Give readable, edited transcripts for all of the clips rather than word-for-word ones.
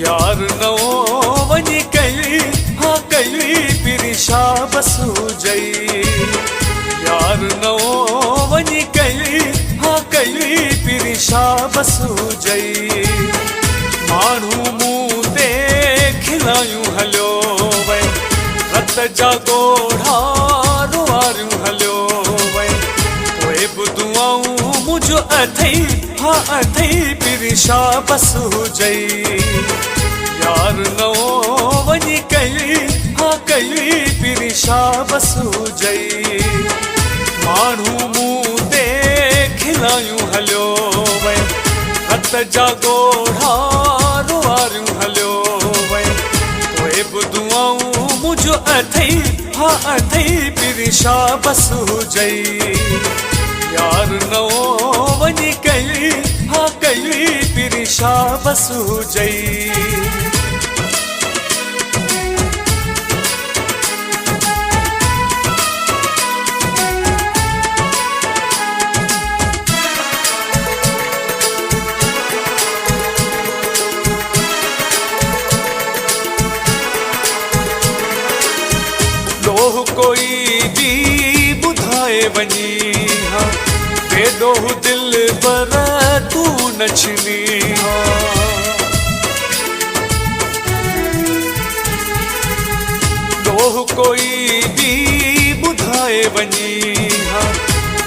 यार नओ वञी कई हा कई पिरिशा बसू जई यार नओ वञी कई हा कई पिरिशा बसू जई माण्हू मूं ते खिलायूं हलियो वई रत जा ॻोढ़ा रुआरियूं हलियो वई पोइ बि दुआऊं मुंहिंजो अथई हा अथई पिरिशा बसू जई यार नओ वञी कई हा कई पिरिशा बसू जई माण्हू मूं ते खिलायूं हलियो वई रत जा ॻोढ़ा रुआरियूं हलियो वई पोइ बि दुआऊं मुंहिंजो अथई हा अथई पिरिशा बसू जई यार नओ वञी कई हा कई पिरिशा बसू जई लोह कोई भी बुधाए वनी हा बेदोह दिल पर तू नचनी हा लोह कोई भी बुधाए वनी हा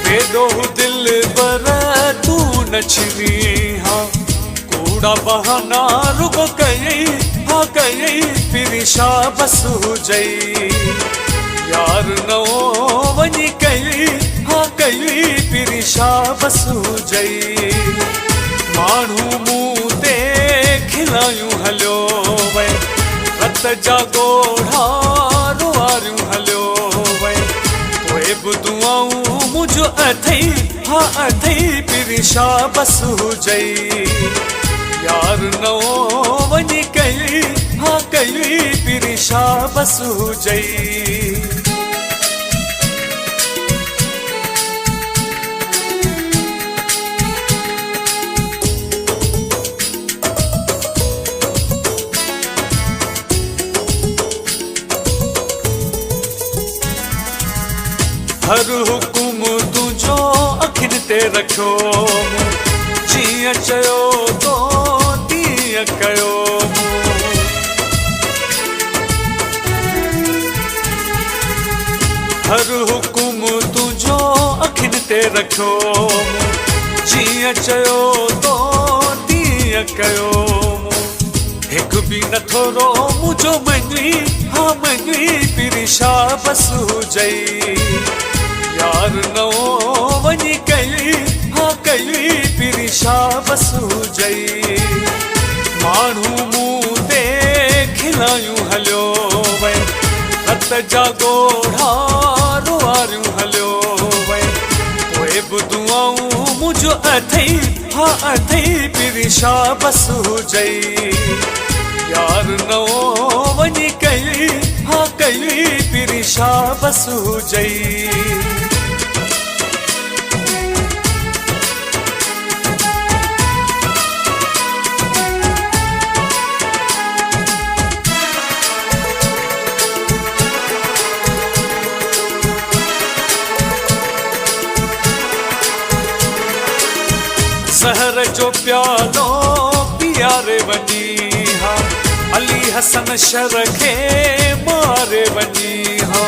बेदोह दिल पर तू नचनी हा कूड़ा बहाना रुगो कई हा कई पिरिशा बसू जई यार नओ वञी कई हा कई पिरिशा बसू जई माण्हू मूं ते खिलायूं हलियो वई रत जा ॻोढ़ा रुआरियूं हलियो वई पोइ बि दुआऊं मुंहिंजो अथई हा अथई पिरिशा बसू जई यार नओ वञी कई हा कई पिरिशा बसू जई हर हुकुम तुझो अखियुनि ते रखियो मूं जीअं चयो तो तीअं कयो मूं हर हुकुम तुझो अखियुनि ते रखियो मूं जीअं चयो तो तीअं कयो मूं हिकु बि नथो रो मुंहिंजो मञी हा मञी पिरिशा बसू जई यार नओ वञी कई हा कई पिरिशा बसू जई माण्हू मूं ते खिलायूं हलियो वई रत जा ॻोढ़ा रुआरियूं हलियो वई पोइ बि दुआऊं मुंहिंजो अथई हा अथई पिरिशा बसू जई यार नओ वञी कई हा कई पिरिशा बसू जई सहर जो प्यालो पियारे वनी हा अली हसन शर खे मारे वनी हा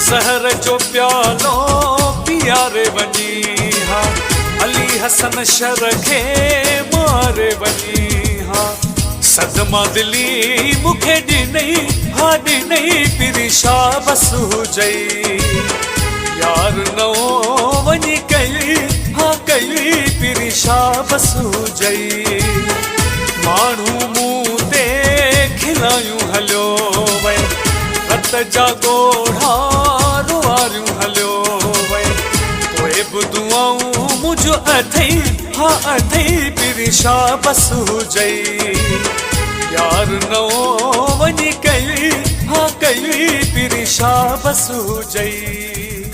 सहर जो प्यालो पियारे वनी हा अली हसन शर खे मारे वनी हा सदमा दिली मूंखे ॾिनई हा ॾिनई पिरिशा बसू जई यार नओ वञी कई हा कई पिरिशा बसू जई माण्हू मूं ते खिलायूं हलियो वई रत जा ॻोढ़ा रुआरियूं हलियो वई पोइ बि दुआऊं मुंहिंजो अथई हा अथई पिरिशा बसू जई यार नओ वञी कई हा कई पिरिशा बसू जई।